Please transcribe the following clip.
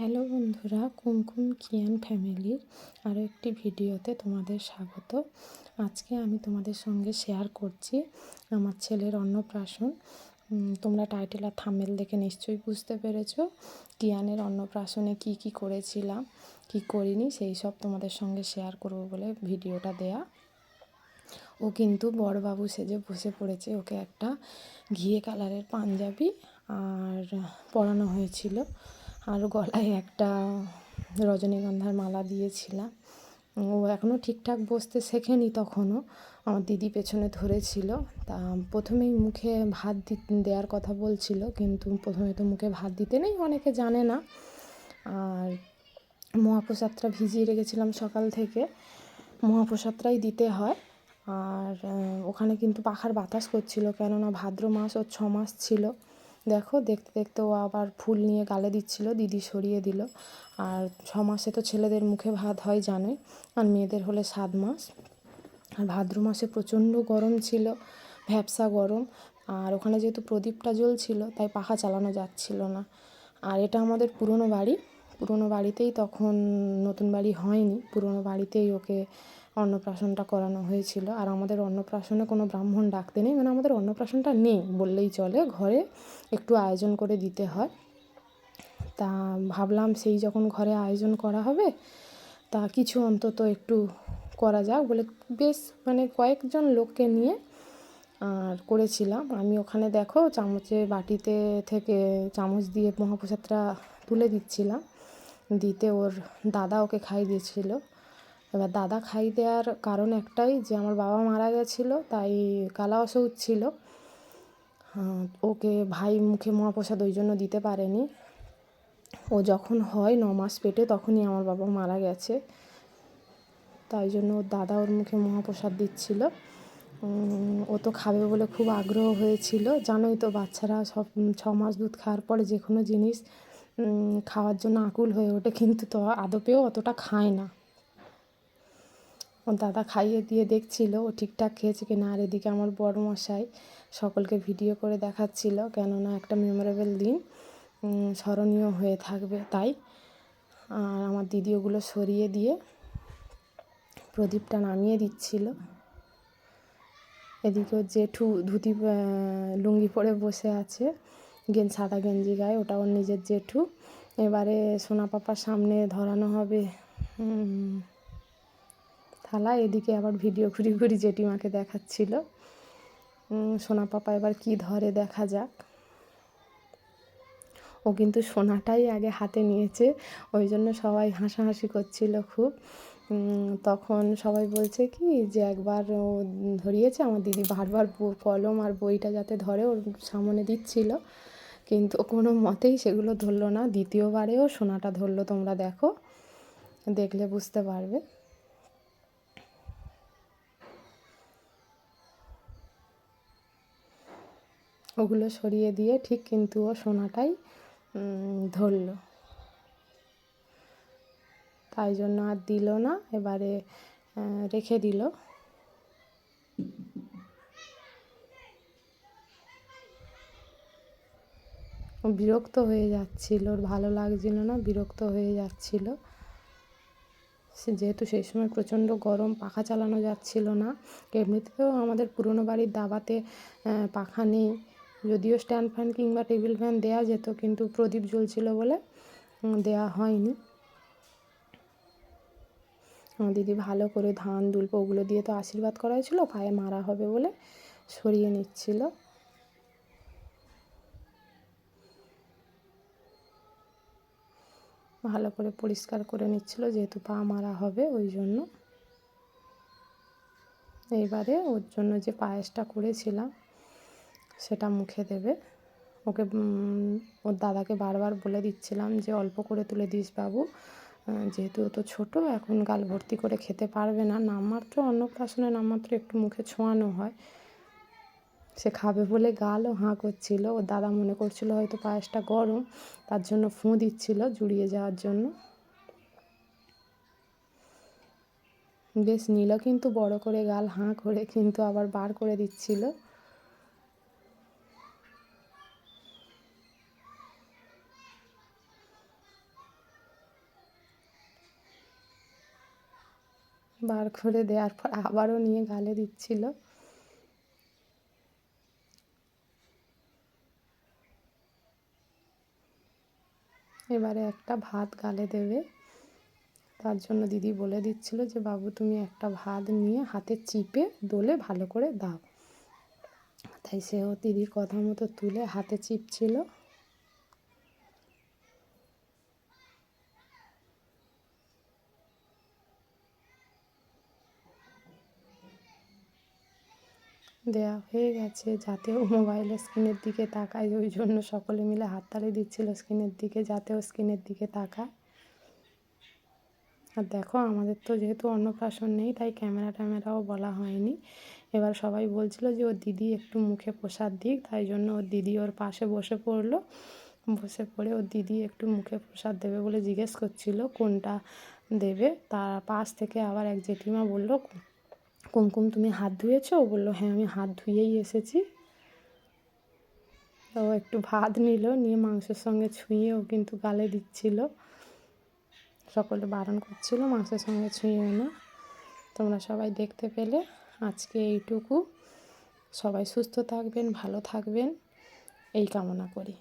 Hello বন্ধুরা, কুমকুম কিয়ান ফ্যামিলির আরও একটি ভিডিওতে তোমাদের স্বাগত। আজকে আমি তোমাদের সঙ্গে শেয়ার করছি আমার ছেলের অন্নপ্রাশন। তোমরা টাইটেল আর থাম্বনেল দেখে নিশ্চয়ই বুঝতে পেরেছো কিয়ানের অন্নপ্রাশনে কি করেছিলাম, কি করিনি সেই সব তোমাদের সঙ্গে শেয়ার করব বলে ভিডিওটা দেয়া। ও কিন্তু বড়বাবু সেজে বসে পড়েছে। ওকে একটা ঘিয়ে কালারের পাঞ্জাবি আর পরানো হয়েছিল, আর গলায় একটা রজনীগন্ধার মালা দিয়েছিলাম। ও এখনও ঠিকঠাক বসতে শেখেনি, তখনও আমার দিদি পেছনে ধরেছিল। তা প্রথমেই মুখে ভাত দেওয়ার কথা বলছিল, কিন্তু প্রথমে তো মুখে ভাত দিতে নেই, অনেকে জানে না। আর মহাপ্রসাদটা ভিজিয়ে রেখেছিলাম সকাল থেকে, মহাপ্রসাদটাই দিতে হয়। আর ওখানে কিন্তু পাখার বাতাস করছিল, কেননা ভাদ্র মাস ওর 6 মাস ছিল। দেখো দেখতে দেখতে ও আবার ফুল নিয়ে গালে দিচ্ছিল, দিদি সরিয়ে দিল। আর 6 মাসে তো ছেলেদের মুখে ভাত হয় জানোই, আর মেয়েদের হলে 7 মাস। আর ভাদ্র মাসে প্রচণ্ড গরম ছিল, ভ্যাপসা গরম। আর ওখানে যেহেতু প্রদীপটা জ্বলছিল তাই পাখা চালানো যাচ্ছিল না। আর এটা আমাদের পুরনো বাড়িতেই, তখন নতুন বাড়ি হয়নি, পুরনো বাড়িতেই ওকে অন্নপ্রাশনটা করানো হয়েছিল। আর আমাদের অন্নপ্রাশনে কোনো ব্রাহ্মণ ডাকতে নেই, মানে আমাদের অন্নপ্রাশনটা নেই বললেই চলে, ঘরে একটু আয়োজন করে দিতে হয়। তা ভাবলাম সেই যখন ঘরে আয়োজন করা হবে তা কিছু অন্তত একটু করা যাক বলে বেশ মানে কয়েকজন লোককে নিয়ে আর করেছিলাম। আমি ওখানে দেখো বাটিতে থেকে চামচ দিয়ে মহাপ্রসাদটা তুলে দিচ্ছিলাম, দিতে ওর দাদা ওকে খাইয়ে দিয়েছিল। এবার দাদা খাইয়ে দেওয়ার কারণ একটাই, যে আমার বাবা মারা গেছিলো, তাই কালা অসৌচ ছিল। ওকে ভাই মুখে মহাপ্রসাদ ওই জন্য দিতে পারেনি। ও যখন হয় 9 মাস পেটে, তখনই আমার বাবা মারা গেছে, তাই জন্য ওর দাদা ওর মুখে মহাপ্রসাদ দিচ্ছিল। ও তো খাবে বলে খুব আগ্রহ হয়েছিল। জানোই তো বাচ্চারা সব 6 মাস দুধ খাওয়ার পরে যে কোনো জিনিস খাওয়ার জন্য আকুল হয়ে ওঠে, কিন্তু তো আদপেও অতটা খায় না। ওর দাদা খাইয়ে দিয়ে দেখছিল ও ঠিকঠাক খেয়েছে কি না। আর এদিকে আমার বড়মশাই সকলকে ভিডিও করে দেখাচ্ছিল, কেননা একটা মেমোরেবল দিন, স্মরণীয় হয়ে থাকবে তাই। আর আমার দিদি ওগুলো সরিয়ে দিয়ে প্রদীপটা নামিয়ে দিচ্ছিল। এদিকে জেঠু ধুতি লুঙ্গি পরে বসে আছে, সাদা গেঞ্জি গায়ে, ওটা ওর নিজের জেঠু। এবারে সোনা পাপার সামনে ধরানো হবে থালা। এদিকে আবার ভিডিও ঘুরি জেঠিমাকে দেখাচ্ছিল। সোনা পাপা এবার কি ধরে দেখা যাক। ও কিন্তু সোনাটাই আগে হাতে নিয়েছে, ওই জন্য সবাই হাসাহাসি করছিল খুব। তখন সবাই বলছে কি যে একবার ও ধরিয়েছে, আমার দিদি বারবার কলম আর বইটা যাতে ধরে ওর সামনে দিচ্ছিল, কিন্তু কোনো মতেই সেগুলো ধরলো না। দ্বিতীয়বারেও সোনাটা ধরলো, তোমরা দেখো, দেখলে বুঝতে পারবে। ওগুলো সরিয়ে দিয়ে ঠিক কিন্তু ও সোনাটাই ধরলো, তাই জন্য আর দিল না, এবারে রেখে দিল। ও বিরক্ত হয়ে যাচ্ছিল, ওর ভালো লাগছিল না, বিরক্ত হয়ে যাচ্ছিল। যেহেতু সেই সময় প্রচণ্ড গরম, পাখা চালানো যাচ্ছিল না। এমনিতেও আমাদের পুরনো বাড়ির দাবাতে পাখা নেই, যদিও স্ট্যান্ড ফ্যান কিংবা টেবিল ফ্যান দেওয়া যেত, কিন্তু প্রদীপ জ্বলছিল বলে দেওয়া হয়নি। আমার দিদি ভালো করে ধান দুল্প ওগুলো দিয়ে তো আশীর্বাদ করা হয়েছিল, পায়ে মারা হবে বলে সরিয়ে নিচ্ছিল। ভালো করে পরিষ্কার করে নিচ্ছিল, যেহেতু পা মারা হবে ওই জন্য। এইবারে ওর জন্য যে পায়েসটা করেছিলাম সেটা মুখে দেবে। ওকে ওর দাদাকে বারবার বলে দিচ্ছিলাম যে অল্প করে তুলে দিস বাবু, যেহেতু ও তো ছোটো, এখন গাল ভর্তি করে খেতে পারবে না, নামমাত্র অন্নপ্রাশনে নামমাত্র একটু মুখে ছোঁয়ানো হয়। সে খাবে বলে গালও হাঁ করছিল। ওর দাদা মনে করছিল হয়তো পায়েসটা গরম, তার জন্য ফুঁ দিচ্ছিল জুড়িয়ে যাওয়ার জন্য। বেশ নিল কিন্তু বড় করে গাল হাঁ করে, কিন্তু আবার বার করে দিচ্ছিল। বার করে দেওয়ার পর আবারও নিয়ে গালে দিচ্ছিল। এবারে একটা ভাত গালে দেবে, তার জন্য দিদি বলে দিচ্ছিল যে বাবু তুমি একটা ভাত নিয়ে হাতে চিপে দোলে ভালো করে দাও। তাই সেও দিদির কথা মতো তুলে হাতে চিপছিল। দেওয়া হয়ে গেছে, যাতে ও মোবাইলের স্ক্রিনের দিকে তাকায়, ওই জন্য সকলে মিলে হাততালি দিচ্ছিল স্ক্রিনের দিকে, যাতে ও স্ক্রিনের দিকে তাকায়। আর দেখো আমাদের তো যেহেতু অন্নপ্রাশন নেই তাই ক্যামেরাও বলা হয়নি। এবার সবাই বলছিল যে ওর দিদি একটু মুখে প্রসাদ দিক, তাই জন্য ওর দিদি ওর পাশে বসে পড়লো। বসে পড়ে ওর দিদি একটু মুখে প্রসাদ দেবে বলে জিজ্ঞেস করছিল কোনটা দেবে। তার পাশ থেকে আবার এক জেঠিমা বলল, কুমকুম তুমি হাত ধুয়েছো? ও বললো হ্যাঁ আমি হাত ধুয়েই এসেছি। তো একটু ভাত নিল, নিয়ে মাংসের সঙ্গে ছুঁয়ে ও কিন্তু গালে দিচ্ছিল। সকলে বারণ করছিল মাংসের সঙ্গে ছুঁয়েও না। তোমরা সবাই দেখতে পেলে। আজকে এইটুকু। সবাই সুস্থ থাকবেন, ভালো থাকবেন এই কামনা করি।